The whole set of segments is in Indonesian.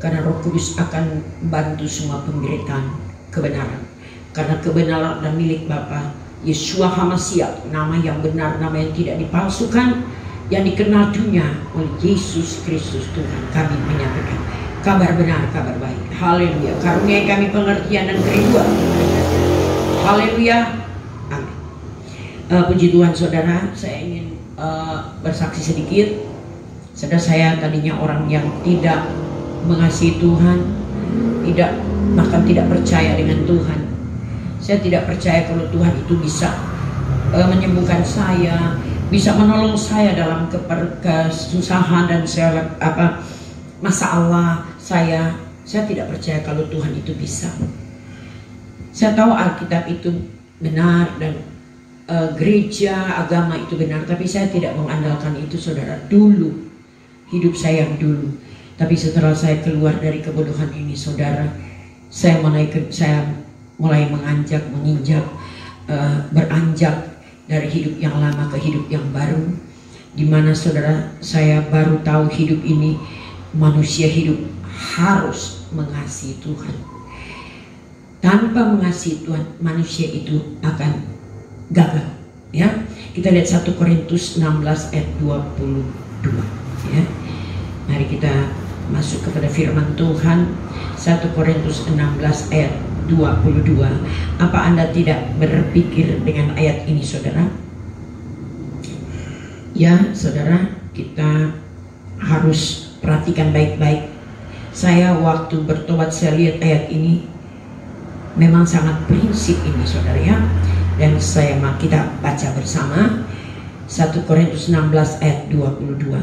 Karena Roh Kudus akan bantu semua pemberitaan kebenaran. Karena kebenaran adalah milik Bapa. Yeshua HaMashiach, nama yang benar, nama yang tidak dipalsukan, yang dikenal dunia oleh Yesus Kristus Tuhan. Kami menyampaikan kabar benar, kabar baik. Haleluya. Karunia kami pengertian dan kerinduan. Haleluya. Amin. Puji Tuhan saudara, saya ingin bersaksi sedikit. Saudara, saya tadinya orang yang tidak mengasihi Tuhan, bahkan tidak percaya dengan Tuhan. Saya tidak percaya kalau Tuhan itu bisa menyembuhkan saya, bisa menolong saya dalam kesusahan dan masalah saya. Saya tidak percaya kalau Tuhan itu bisa. Saya tahu Alkitab itu benar dan gereja, agama itu benar, tapi saya tidak mengandalkan itu saudara. Dulu, hidup saya yang dulu. Tapi setelah saya keluar dari kebodohan ini saudara, saya mulai menginjak, beranjak dari hidup yang lama ke hidup yang baru, di mana saudara, saya baru tahu hidup ini manusia hidup harus mengasihi Tuhan. Tanpa mengasihi Tuhan, manusia itu akan gagal. Ya, kita lihat 1 Korintus 16 ayat 22. Ya, mari kita masuk kepada firman Tuhan. 1 Korintus 16 ayat 22. Apa Anda tidak berpikir dengan ayat ini saudara? Ya saudara, kita harus perhatikan baik-baik. Saya waktu bertobat, saya lihat ayat ini memang sangat prinsip ini saudara ya. Dan kita baca bersama 1 Korintus 16 ayat 22.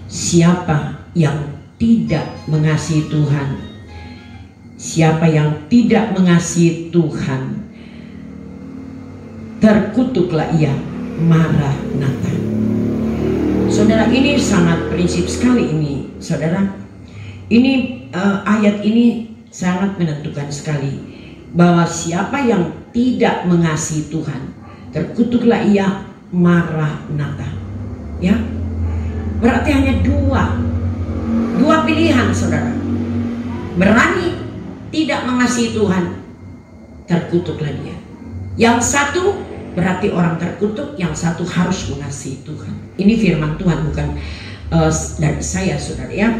Siapa yang tidak mengasihi Tuhan, siapa yang tidak mengasihi Tuhan, terkutuklah ia. Maranatha. Saudara, ini sangat prinsip sekali ini saudara. Ini ayat ini sangat menentukan sekali, bahwa siapa yang tidak mengasihi Tuhan, terkutuklah ia. Maranatha. Ya, berarti hanya dua pilihan saudara. Berani tidak mengasihi Tuhan, terkutuklah dia. Yang satu berarti orang terkutuk, yang satu harus mengasihi Tuhan. Ini firman Tuhan, bukan dari saya saudara ya.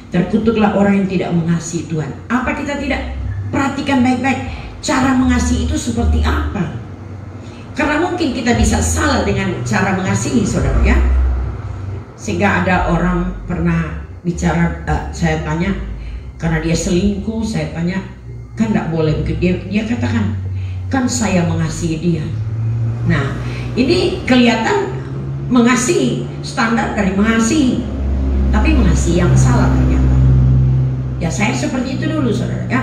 Terkutuklah orang yang tidak mengasihi Tuhan. Apa kita tidak perhatikan baik-baik cara mengasihi itu seperti apa? Karena mungkin kita bisa salah dengan cara mengasihi saudara ya. Sehingga ada orang pernah bicara, saya tanya, karena dia selingkuh, saya tanya, kan tidak boleh begitu. Dia katakan, kan saya mengasihi dia. Nah, ini kelihatan mengasihi, standar dari mengasihi, tapi mengasihi yang salah ternyata. Ya, saya seperti itu dulu saudara ya.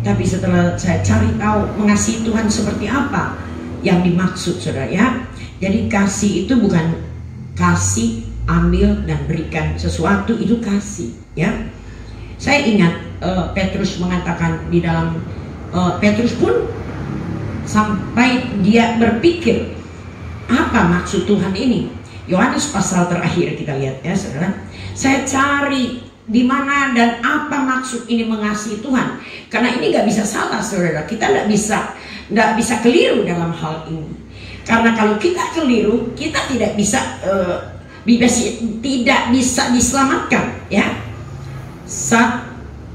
Tapi setelah saya cari tahu mengasihi Tuhan seperti apa yang dimaksud saudara ya. Jadi kasih itu bukan kasih ambil dan berikan sesuatu, itu kasih ya. Saya ingat Petrus mengatakan di dalam Petrus pun sampai dia berpikir apa maksud Tuhan ini. Yohanes pasal terakhir kita lihat ya saudara. Saya cari di mana dan apa maksud ini mengasihi Tuhan, karena ini nggak bisa salah saudara. Kita nggak bisa keliru dalam hal ini, karena kalau kita keliru kita tidak bisa diselamatkan ya. Saat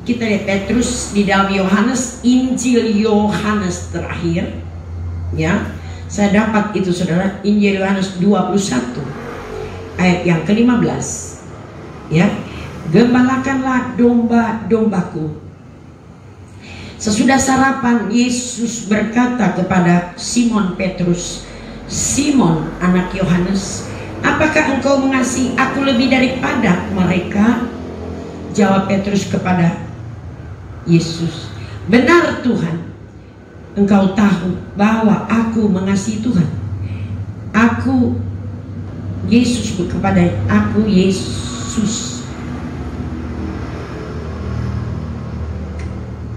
kita lihat Petrus di dalam Yohanes, Injil Yohanes terakhir ya, saya dapat itu saudara, Injil Yohanes 21 ayat yang ke-15 ya. Gembalakanlah domba-dombaku. Sesudah sarapan, Yesus berkata kepada Simon Petrus, Simon anak Yohanes, apakah engkau mengasihi aku lebih daripada mereka? Jawab Petrus kepada Yesus, benar Tuhan, engkau tahu bahwa aku mengasihi Tuhan. Yesus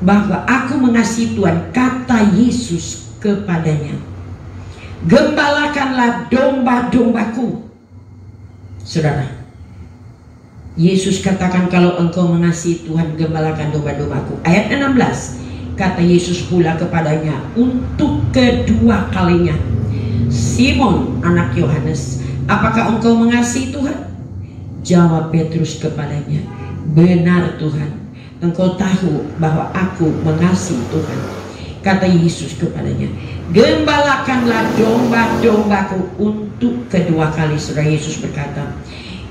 bahwa aku mengasihi Tuhan. Kata Yesus kepadanya, gembalakanlah domba-dombaku. Saudara, Yesus katakan, kalau engkau mengasihi Tuhan, gembalakan domba-dombaku. Ayat 16, kata Yesus pula kepadanya untuk kedua kalinya, Simon anak Yohanes, apakah engkau mengasihi Tuhan? Jawab Petrus kepadanya, benar Tuhan, engkau tahu bahwa aku mengasihi Tuhan. Kata Yesus kepadanya, gembalakanlah domba-dombaku untuk kedua kali. Saudara, Yesus berkata,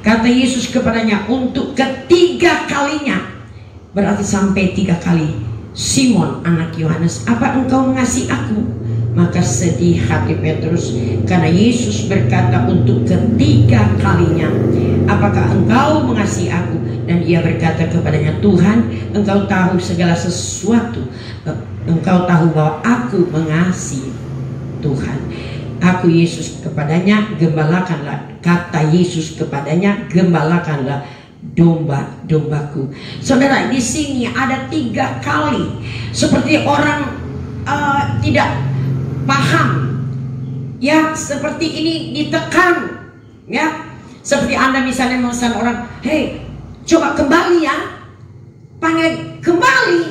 kata Yesus kepadanya untuk ketiga kalinya, berarti sampai 3 kali. Simon anak Yohanes, apa engkau mengasihi aku? Maka sedih hati Petrus karena Yesus berkata untuk ketiga kalinya, apakah engkau mengasihi aku? Dan ia berkata kepadanya, Tuhan, engkau tahu segala sesuatu, engkau tahu bahwa aku mengasihi Tuhan. Aku Yesus kepadanya, gembalakanlah. Kata Yesus kepadanya, gembalakanlah domba-dombaku. Saudara, di sini ada 3 kali seperti orang tidak paham, ya, seperti ini ditekan, ya, seperti Anda misalnya memesan orang, hei, coba kembali ya, panggil kembali,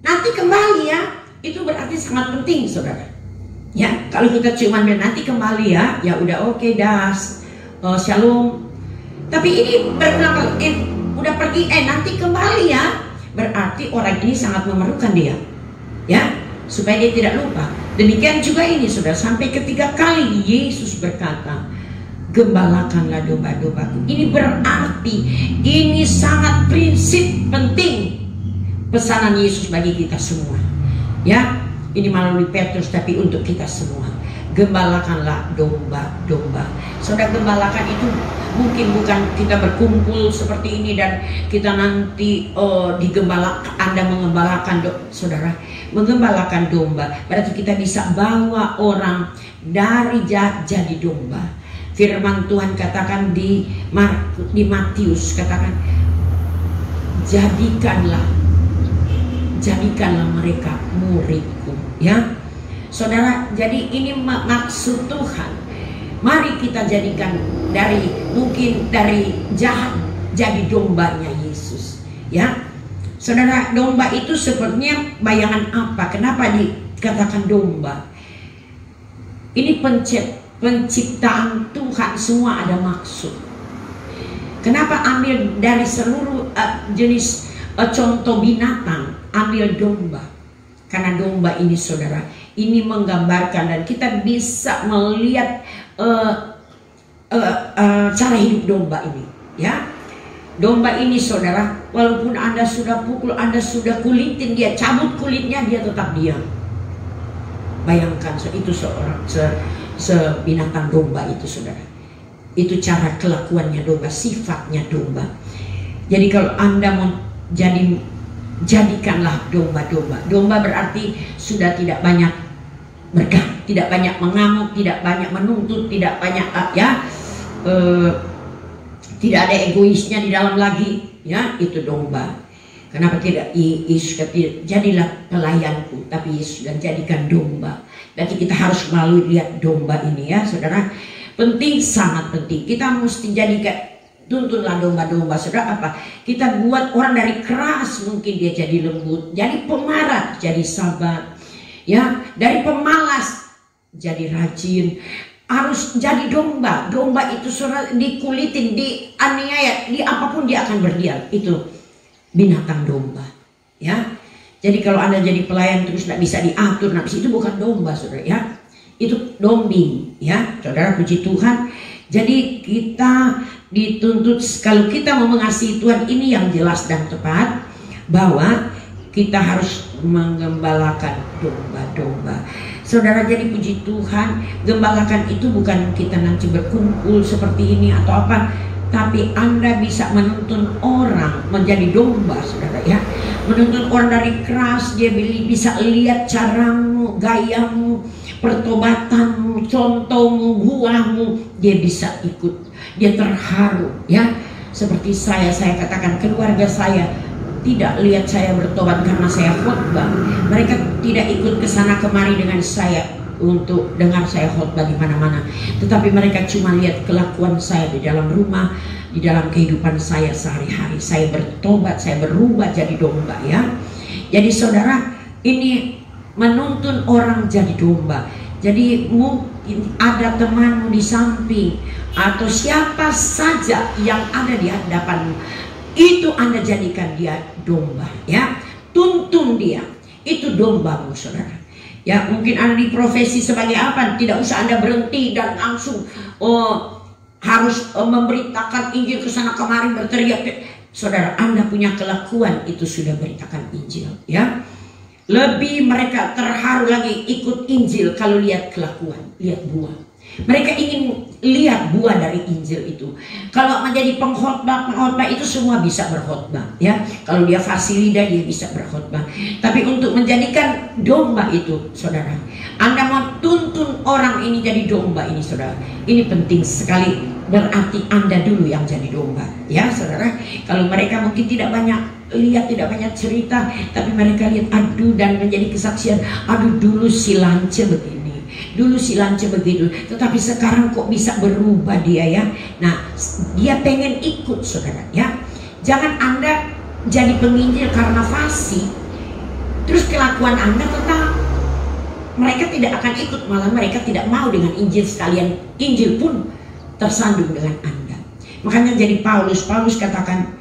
nanti kembali ya, itu berarti sangat penting, saudara. Ya, kalau kita cuma bilang nanti kembali ya, ya udah oke, das, shalom. Tapi ini berulang kali, udah pergi, nanti kembali ya, berarti orang ini sangat memerlukan dia, ya, supaya dia tidak lupa. Demikian juga ini, saudara, sampai ketiga kali Yesus berkata, gembalakanlah domba-dombaku. Ini berarti ini sangat prinsip penting pesanan Yesus bagi kita semua, ya. Ini melalui Petrus tapi untuk kita semua. Gembalakanlah domba-domba. Saudara, gembalakan itu mungkin bukan kita berkumpul seperti ini dan kita nanti Anda mengembalakan saudara, mengembalakan domba berarti kita bisa bawa orang dari jadi domba. Firman Tuhan katakan di Matius, katakan jadikanlah mereka muridku, ya saudara. Jadi ini maksud Tuhan, mari kita jadikan mungkin dari jahat jadi dombanya Yesus, ya saudara. Domba itu sepertinya bayangan apa? Kenapa dikatakan domba? Ini penciptaan Tuhan, semua ada maksud. Kenapa ambil dari seluruh jenis contoh binatang, ambil domba? Karena domba ini, saudara, ini menggambarkan dan kita bisa melihat cara hidup domba ini, ya. Domba ini, saudara, walaupun Anda sudah pukul, Anda sudah kulitin dia, cabut kulitnya, dia tetap diam. Bayangkan, itu sebinatang domba itu, saudara. Itu cara kelakuannya domba, sifatnya domba. Jadi kalau Anda mau jadikanlah domba-domba. Domba berarti sudah tidak banyak bergah, tidak banyak mengamuk, tidak banyak menuntut, tidak banyak tidak ada egoisnya di dalam lagi, ya, itu domba. Kenapa tidak Yesus kata, jadilah pelayanku, tapi Yesus sudah jadikan domba. Jadi kita harus melalui lihat domba ini, ya saudara. Penting, sangat penting. Kita mesti jadikan, tuntunlah domba-domba, saudara. Apa? Kita buat orang dari keras, mungkin dia jadi lembut, jadi pemarah, jadi sabar, ya. Dari pemalas jadi rajin. Harus jadi domba. Domba itu, saudara, dikulitin, dianiaya, di apapun dia akan berdiam. Itu binatang domba, ya. Jadi kalau Anda jadi pelayan terus tidak bisa diatur, itu bukan domba, saudara, ya. Itu dombing, ya, saudara. Puji Tuhan. Jadi kita dituntut, kalau kita mau mengasihi Tuhan, ini yang jelas dan tepat, bahwa kita harus menggembalakan domba-domba, saudara. Jadi puji Tuhan, gembalakan itu bukan kita nanti berkumpul seperti ini atau apa, tapi Anda bisa menuntun orang menjadi domba, saudara, ya. Menuntun orang dari keras, dia bisa lihat caramu, gayamu, pertobatanmu, contohmu, buahmu, dia bisa ikut, dia terharu, ya. Seperti saya katakan, keluarga saya tidak lihat saya bertobat karena saya khotbah. Mereka tidak ikut ke sana kemari dengan saya untuk dengar saya khotbah di mana-mana, tetapi mereka cuma lihat kelakuan saya di dalam rumah, di dalam kehidupan saya sehari-hari. Saya bertobat, saya berubah jadi domba ya. Jadi saudara, ini menuntun orang jadi domba. Jadi mungkin ada temanmu di samping atau siapa saja yang ada di hadapanmu, itu Anda jadikan dia domba ya. Tuntun dia, itu dombamu saudara. Ya, mungkin Anda di profesi sebagai apa, tidak usah Anda berhenti dan langsung harus memberitakan Injil ke sana kemari berteriak. Saudara, Anda punya kelakuan itu sudah beritakan Injil ya. Lebih mereka terharu lagi ikut Injil kalau lihat kelakuan, lihat buah. Mereka ingin lihat buah dari Injil itu. Kalau menjadi pengkhotbah itu semua bisa berkhotbah ya. Kalau dia fasilida dia bisa berkhotbah. Tapi untuk menjadikan domba itu, saudara, Anda mau tuntun orang ini jadi domba ini, saudara. Ini penting sekali. Berarti Anda dulu yang jadi domba ya, saudara. Kalau mereka mungkin tidak banyak lihat, tidak banyak cerita, tapi mereka lihat aduh dan menjadi kesaksian, aduh dulu si Lance begini, dulu si Lance begitu, tetapi sekarang kok bisa berubah dia ya. Nah, dia pengen ikut saudara ya. Jangan Anda jadi penginjil karena fasih, terus kelakuan Anda tetap mereka tidak akan ikut, malah mereka tidak mau dengan Injil sekalian. Injil pun tersandung dengan Anda. Makanya jadi Paulus katakan,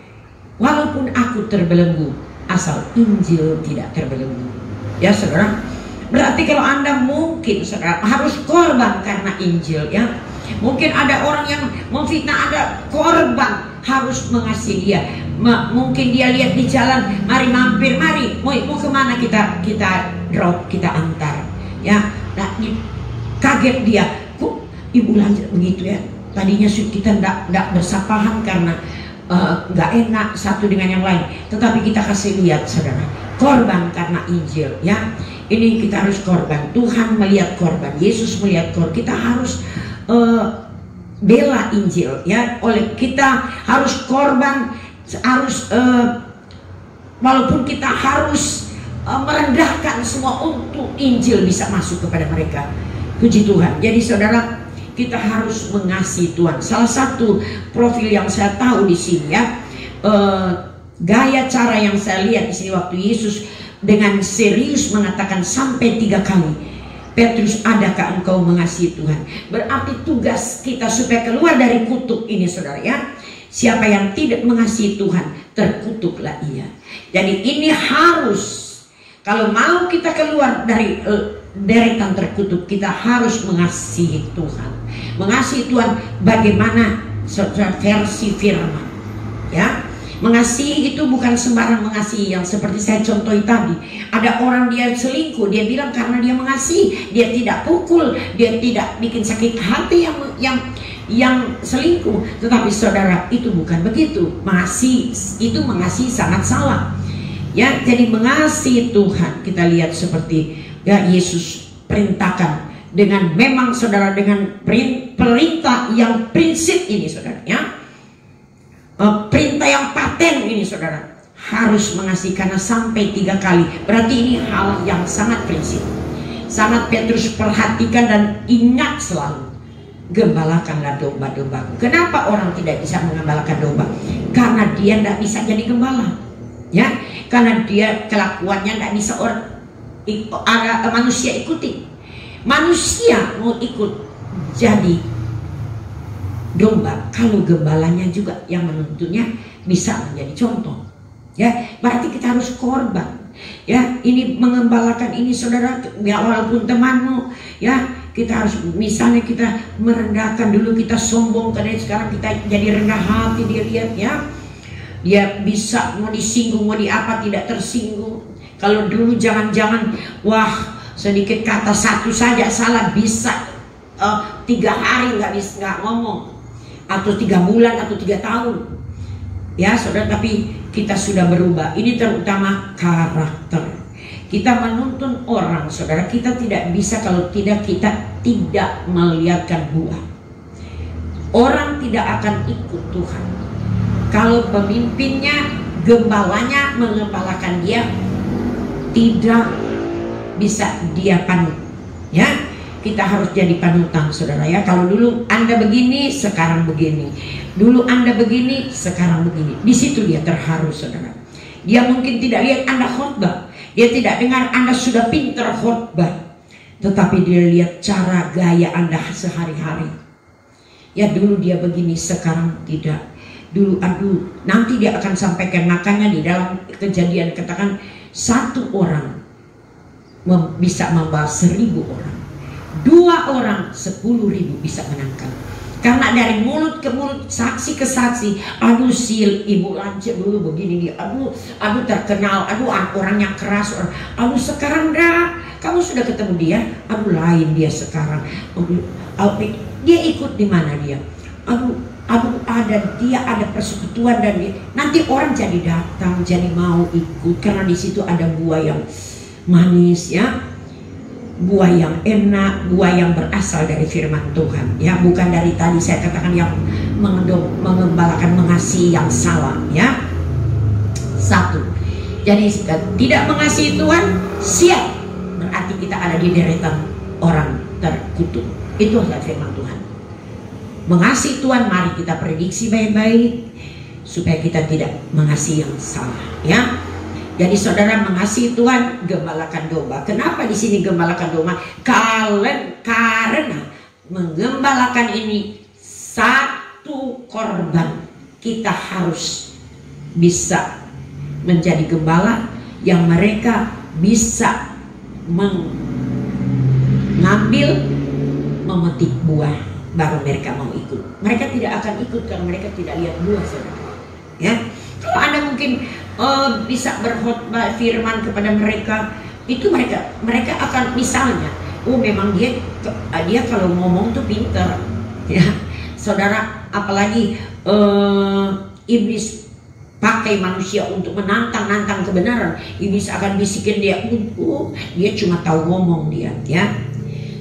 walaupun aku terbelenggu, asal Injil tidak terbelenggu. Ya saudara, berarti kalau Anda mungkin saudara harus korban karena Injil ya. Mungkin ada orang yang memfitnah Anda, korban, harus mengasihi dia. Mungkin dia lihat di jalan, mari mampir, mari mau kemana kita drop, kita antar ya. Nah, kaget dia, kok ibu lanjut begitu ya. Tadinya kita tidak bersapahan karena nggak enak satu dengan yang lain, tetapi kita kasih lihat saudara, korban karena Injil ya. Ini kita harus korban. Tuhan melihat korban, Yesus melihat korban. Kita harus bela Injil ya. Oleh kita harus korban, harus walaupun kita harus merendahkan semua untuk Injil bisa masuk kepada mereka. Puji Tuhan. Jadi saudara, kita harus mengasihi Tuhan. Salah satu profil yang saya tahu di sini ya, gaya cara yang saya lihat di sini waktu Yesus dengan serius mengatakan sampai 3 kali, Petrus, adakah engkau mengasihi Tuhan? Berarti tugas kita supaya keluar dari kutuk ini saudara ya. Siapa yang tidak mengasihi Tuhan, terkutuklah ia. Jadi ini harus, kalau mau kita keluar dari deretan terkutuk, kita harus mengasihi Tuhan. Mengasihi Tuhan bagaimana versi firman ya. Mengasihi itu bukan sembarang mengasihi yang seperti saya contohi tadi. Ada orang dia selingkuh, dia bilang karena dia mengasihi, dia tidak pukul, dia tidak bikin sakit hati yang selingkuh. Tetapi saudara, itu bukan begitu. Mengasihi itu mengasihi sangat salah ya. Jadi mengasihi Tuhan kita lihat seperti ya Yesus perintahkan dengan memang saudara, dengan perintah yang prinsip ini saudara ya, perintah yang paten ini saudara, harus mengasihi karena sampai 3 kali. Berarti ini hal yang sangat prinsip, sangat Petrus perhatikan dan ingat selalu. Gembalakanlah domba-dombaku. Kenapa orang tidak bisa mengembalakan domba? Karena dia tidak bisa jadi gembala ya, karena dia kelakuannya tidak bisa manusia ikuti. Manusia mau ikut jadi domba kalau gembalanya juga yang menuntunnya bisa menjadi contoh ya. Berarti kita harus korban ya. Ini mengembalakan ini saudara ya, walaupun temanmu ya, kita harus misalnya kita merendahkan dulu, kita sombong karena sekarang kita jadi rendah hati. Dia lihat ya, dia bisa mau disinggung mau di apa tidak tersinggung. Kalau dulu jangan-jangan wah sedikit kata satu saja salah bisa 3 hari nggak ngomong, atau 3 bulan atau 3 tahun ya saudara. Tapi kita sudah berubah. Ini terutama karakter. Kita menuntun orang saudara, kita tidak bisa kalau kita tidak melihatkan buah. Orang tidak akan ikut Tuhan kalau pemimpinnya, gembalanya mengembalakan dia tidak bisa dia panut ya. kita harus jadi panutan, saudara ya. Kalau dulu Anda begini, sekarang begini. Dulu Anda begini, sekarang begini. Di situ dia terharu, saudara. Dia mungkin tidak lihat Anda khotbah, dia tidak dengar Anda sudah pintar khotbah, tetapi dia lihat cara gaya Anda sehari-hari. Ya dulu dia begini, sekarang tidak. Dulu aduh, nanti dia akan sampaikan. Makanya di dalam Kejadian katakan satu orang bisa membawa 1000 orang, 2 orang 10.000 bisa menangkap. Karena dari mulut ke mulut, saksi ke saksi, aduh Sil, Ibu Lance dulu begini dia, aduh terkenal, aduh orangnya keras, aduh sekarang dah, kamu sudah ketemu dia, aduh lain dia sekarang, dia ikut di mana dia, aduh dia ada persekutuan dan dia, nanti orang jadi datang, jadi mau ikut karena di situ ada buah yang manis ya, buah yang enak, buah yang berasal dari firman Tuhan ya, bukan dari tadi saya katakan yang mengembalakan mengasihi yang salah ya. Satu, jadi tidak mengasihi Tuhan siap, berarti kita ada di deretan orang terkutuk. Itu adalah firman Tuhan. Mengasihi Tuhan, mari kita prediksi baik-baik supaya kita tidak mengasihi yang salah ya. Jadi saudara, mengasihi Tuhan, gembalakan domba. Kenapa di sini gembalakan domba? Karena menggembalakan ini satu korban. Kita harus bisa menjadi gembala yang mereka bisa mengambil, memetik buah, baru mereka mau ikut. Mereka tidak akan ikut karena mereka tidak lihat buah, saudara. Ya, kalau Anda mungkin bisa berkhotbah firman kepada mereka, itu mereka akan misalnya, memang dia kalau ngomong tuh pintar ya saudara. Apalagi iblis pakai manusia untuk menantang kebenaran. Iblis akan bisikin dia, dia cuma tahu ngomong dia ya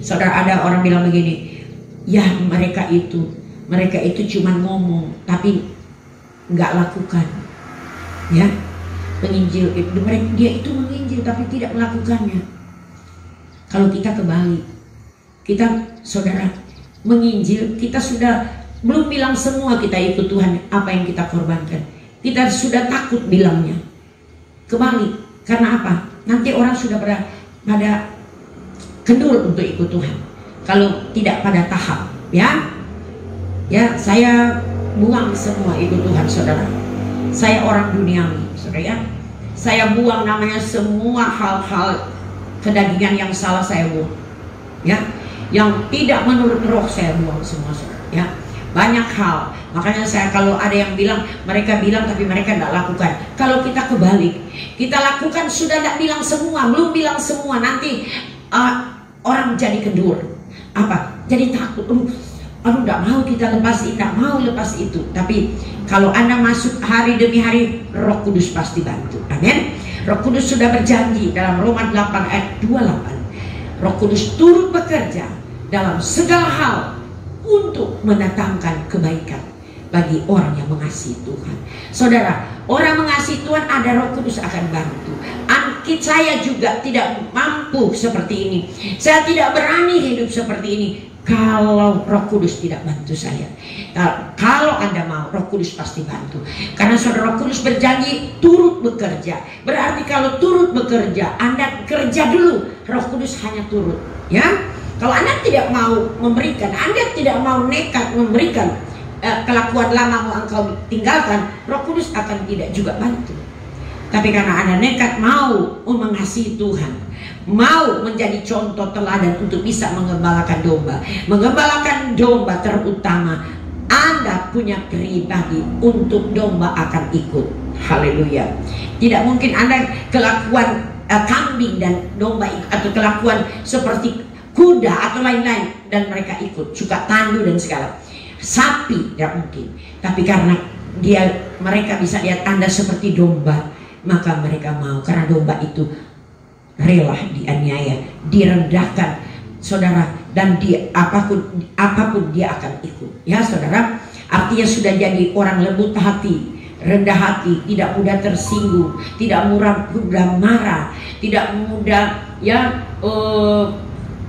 saudara. Ada orang bilang begini, ya mereka itu cuma ngomong tapi nggak lakukan ya. Menginjil itu, dia itu menginjil tapi tidak melakukannya. Kalau kita kebalik, kita saudara menginjil, kita sudah belum bilang semua kita ikut Tuhan, apa yang kita korbankan, kita sudah takut bilangnya. Kebalik, karena apa? Nanti orang sudah pada kendul untuk ikut Tuhan kalau tidak pada tahap ya. Saya buang semua ikut Tuhan, saudara. Saya orang duniawi, saudara ya. Saya buang namanya semua hal-hal kedagingan yang salah, saya buang ya. Yang tidak menurut roh saya buang semua, saudara ya. Banyak hal. Makanya saya kalau ada yang bilang, mereka bilang tapi mereka tidak lakukan. Kalau kita kebalik, kita lakukan sudah tidak bilang semua, belum bilang semua, nanti orang jadi kendur. Apa? Jadi takut. Tidak mau kita lepas, tidak mau lepas itu. Tapi kalau Anda masuk hari demi hari, Roh Kudus pasti bantu. Amin. Roh Kudus sudah berjanji dalam Roma 8 ayat 28. Roh Kudus turut bekerja dalam segala hal untuk mendatangkan kebaikan bagi orang yang mengasihi Tuhan. Saudara, orang mengasihi Tuhan ada Roh Kudus akan bantu. Saya juga tidak mampu seperti ini. Saya tidak berani hidup seperti ini kalau Roh Kudus tidak bantu saya. Kalau Anda mau, Roh Kudus pasti bantu. Karena saudara, Roh Kudus berjanji turut bekerja. Berarti kalau turut bekerja, Anda kerja dulu, Roh Kudus hanya turut ya. Kalau Anda tidak mau memberikan, Anda tidak mau nekat memberikan, kelakuan lama mau engkau tinggalkan, Roh Kudus akan tidak juga bantu. Tapi karena Anda nekat mau mengasihi Tuhan, mau menjadi contoh teladan untuk bisa mengembalakan domba. Mengembalakan domba terutama, Anda punya pribadi untuk domba akan ikut. Haleluya. Tidak mungkin Anda kelakuan kambing dan domba atau kelakuan seperti kuda atau lain-lain dan mereka ikut, suka tandu dan segala. Sapi tidak mungkin. Tapi karena mereka bisa lihat Anda seperti domba, maka mereka mau, karena domba itu rela dianiaya, direndahkan, saudara, dan apapun dia akan ikut ya saudara. Artinya sudah jadi orang lembut hati, rendah hati, tidak mudah tersinggung, tidak mudah marah, tidak mudah ya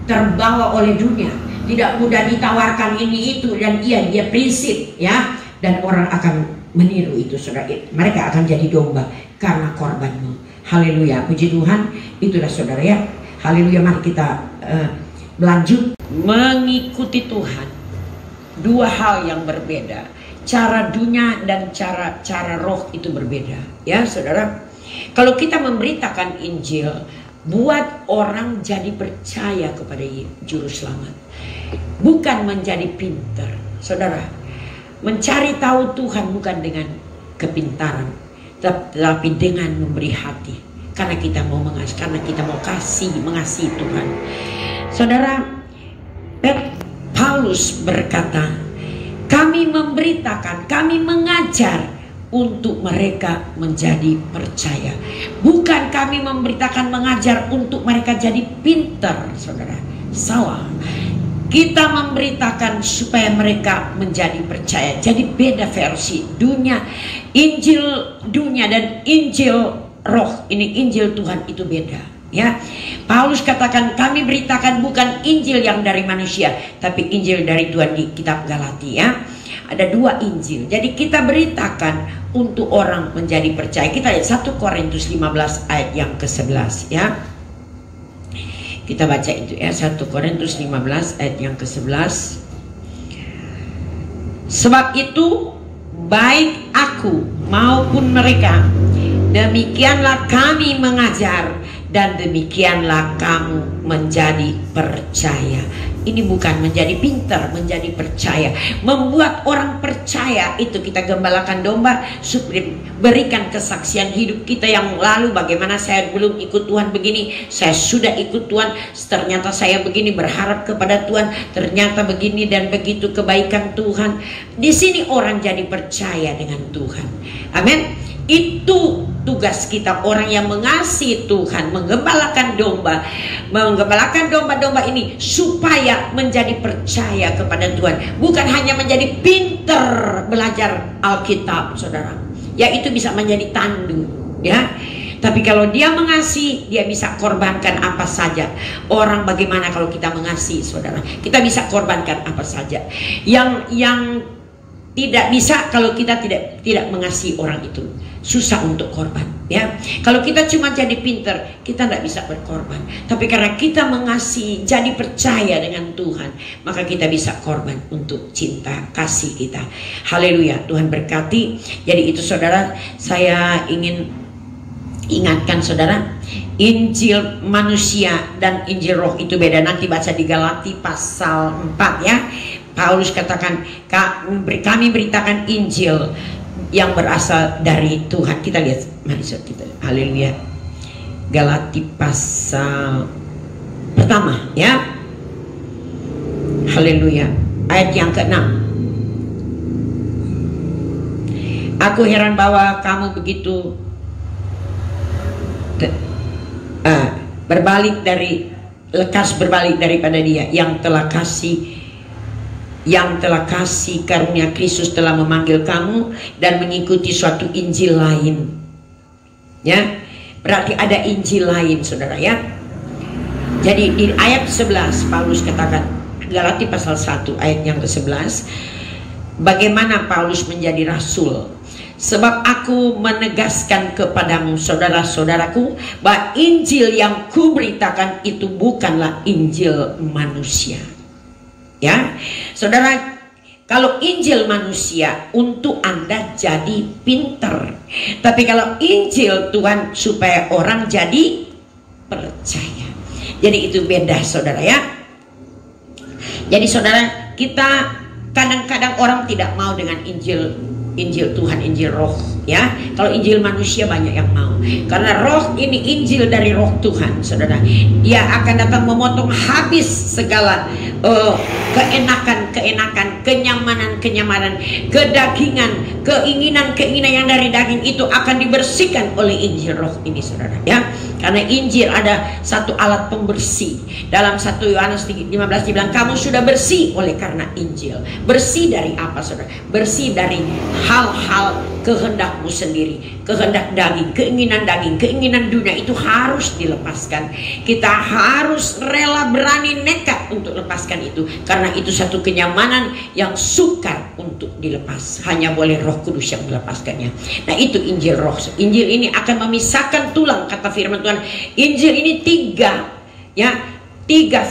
terbawa oleh dunia, tidak mudah ditawarkan ini itu dan dia prinsip ya, dan orang akan meniru itu saudara. Mereka akan jadi domba karena korbanmu. Haleluya, puji Tuhan. Itulah saudara ya. Haleluya, mari kita lanjut. Mengikuti Tuhan, dua hal yang berbeda. Cara dunia dan cara roh itu berbeda ya saudara. Kalau kita memberitakan Injil, buat orang jadi percaya kepada Juru Selamat, bukan menjadi pintar. Saudara, mencari tahu Tuhan bukan dengan kepintaran, tapi dengan memberi hati. Karena kita mau mengasihi, karena kita mau mengasihi Tuhan. Saudara, Paulus berkata, kami memberitakan, kami mengajar untuk mereka menjadi percaya. Bukan kami memberitakan, mengajar untuk mereka jadi pintar. Saudara, salah. Kita memberitakan supaya mereka menjadi percaya. Jadi beda versi. Dunia, Injil dunia dan Injil roh, ini Injil Tuhan itu beda ya. Paulus katakan kami beritakan bukan Injil yang dari manusia, tapi Injil dari Tuhan di kitab Galatia. Ada dua Injil. Jadi kita beritakan untuk orang menjadi percaya. Kita lihat 1 Korintus 15 ayat yang ke-11 ya. Kita baca itu ya, 1 Korintus 15 ayat yang ke-11. Sebab itu baik aku maupun mereka, demikianlah kami mengajar dan demikianlah kamu menjadi percaya. Ini bukan menjadi pintar, menjadi percaya. Membuat orang percaya itu kita gembalakan domba, berikan kesaksian hidup kita yang lalu. Bagaimana saya belum ikut Tuhan begini, saya sudah ikut Tuhan, ternyata saya begini, berharap kepada Tuhan, ternyata begini dan begitu kebaikan Tuhan. Di sini orang jadi percaya dengan Tuhan. Amin. Itu tugas kita, orang yang mengasihi Tuhan, menggembalakan domba. Menggembalakan domba-domba ini supaya menjadi percaya kepada Tuhan. Bukan hanya menjadi pinter belajar Alkitab, saudara. Ya, itu bisa menjadi tandu, ya. Tapi kalau dia mengasihi, dia bisa korbankan apa saja. Orang bagaimana kalau kita mengasihi, saudara? Kita bisa korbankan apa saja. Yang tidak bisa kalau kita tidak mengasihi orang itu. Susah untuk korban ya. Kalau kita cuma jadi pinter, kita tidak bisa berkorban. Tapi karena kita mengasihi, jadi percaya dengan Tuhan, maka kita bisa korban untuk cinta kasih kita. Haleluya, Tuhan berkati. Jadi itu saudara, saya ingin ingatkan saudara, Injil manusia dan Injil roh itu beda. Nanti baca di Galati pasal 4 ya. Paulus katakan kami beritakan Injil yang berasal dari Tuhan. Kita lihat, mari kita, haleluya, Galati pasal pertama ya, haleluya, ayat yang ke-6. Aku heran bahwa kamu begitu berbalik daripada dia yang telah kasih karunia. Kristus telah memanggil kamu dan mengikuti suatu Injil lain ya. Berarti ada Injil lain saudara ya. Jadi di ayat 11 Paulus katakan, Galati pasal 1 ayat yang ke-11, bagaimana Paulus menjadi rasul. Sebab aku menegaskan kepadamu saudara-saudaraku, bahwa Injil yang kuberitakan itu bukanlah Injil manusia. Ya, saudara, kalau Injil manusia untuk Anda jadi pinter, tapi kalau Injil Tuhan supaya orang jadi percaya. Jadi itu beda saudara ya. Jadi saudara, kita kadang-kadang orang tidak mau dengan Injil Tuhan, Injil roh ya. Kalau Injil manusia banyak yang mau, karena roh ini Injil dari roh Tuhan saudara. Dia akan datang memotong habis segala keenakan, kenyamanan, kedagingan, keinginan yang dari daging itu akan dibersihkan oleh Injil roh ini saudara ya. Karena Injil ada satu alat pembersih. Dalam 1 Yohanes 15 dibilang kamu sudah bersih oleh karena Injil. Bersih dari apa saudara? Bersih dari hal-hal kehendakmu sendiri, kehendak daging, keinginan dunia itu harus dilepaskan. Kita harus rela, berani, nekat untuk lepaskan itu, karena itu satu kenyamanan yang sukar untuk dilepas. Hanya boleh Roh Kudus yang melepaskannya. Nah, itu Injil Roh. Injil ini akan memisahkan tulang, kata firman Tuhan. Injil ini tiga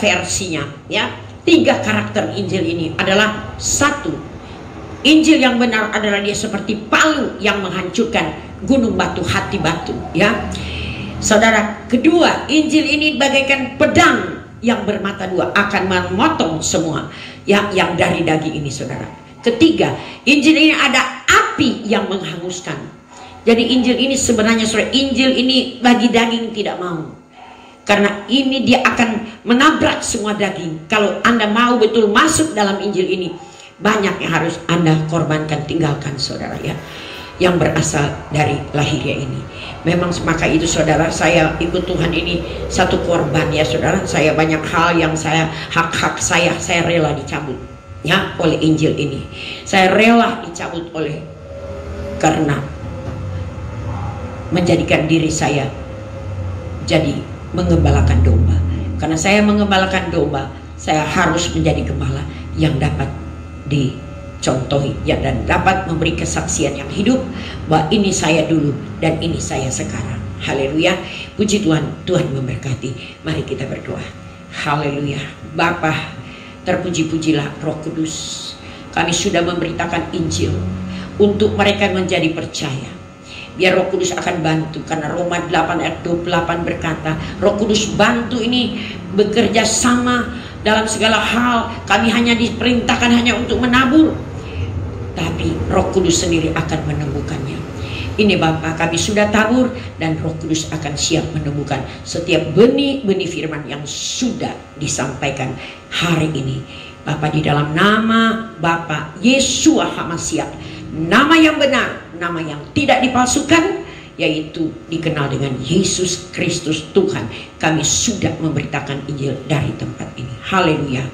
versinya, ya. 3 karakter Injil ini adalah: satu, Injil yang benar adalah dia seperti palu yang menghancurkan gunung batu, hati batu, ya saudara. Kedua, Injil ini bagaikan pedang yang bermata 2, akan memotong semua yang dari daging ini, saudara. Ketiga, Injil ini ada api yang menghanguskan. Jadi Injil ini sebenarnya, saudara, Injil ini bagi daging tidak mau, karena ini dia akan menabrak semua daging. Kalau Anda mau betul masuk dalam Injil ini, banyak yang harus Anda korbankan, tinggalkan, saudara, ya, yang berasal dari lahiriah ini. Memang maka itu, saudara, saya ikut Tuhan ini satu korban, ya saudara. Saya banyak hal yang hak-hak saya rela dicabut, ya, oleh Injil ini. Saya rela dicabut karena menjadikan diri saya jadi mengembalakan domba. Karena saya mengembalakan domba, saya harus menjadi gembala yang dapat dicontohi, ya, dan dapat memberi kesaksian yang hidup bahwa ini saya dulu dan ini saya sekarang. Haleluya, puji Tuhan. Tuhan memberkati. Mari kita berdoa. Haleluya. Bapa, terpuji-pujilah Roh Kudus. Kami sudah memberitakan Injil untuk mereka menjadi percaya. Biar Roh Kudus akan bantu, karena Roma 8 ayat 28 berkata, Roh Kudus bantu ini bekerja sama dalam segala hal. Kami hanya diperintahkan hanya untuk menabur, tapi Roh Kudus sendiri akan menemukannya. Ini Bapa, kami sudah tabur, dan Roh Kudus akan siap menemukan setiap benih-benih firman yang sudah disampaikan hari ini. Bapa, di dalam nama Bapa Yeshua HaMashiach, nama yang benar, nama yang tidak dipalsukan, yaitu dikenal dengan Yesus Kristus Tuhan, kami sudah memberitakan Injil dari tempat ini. Haleluya.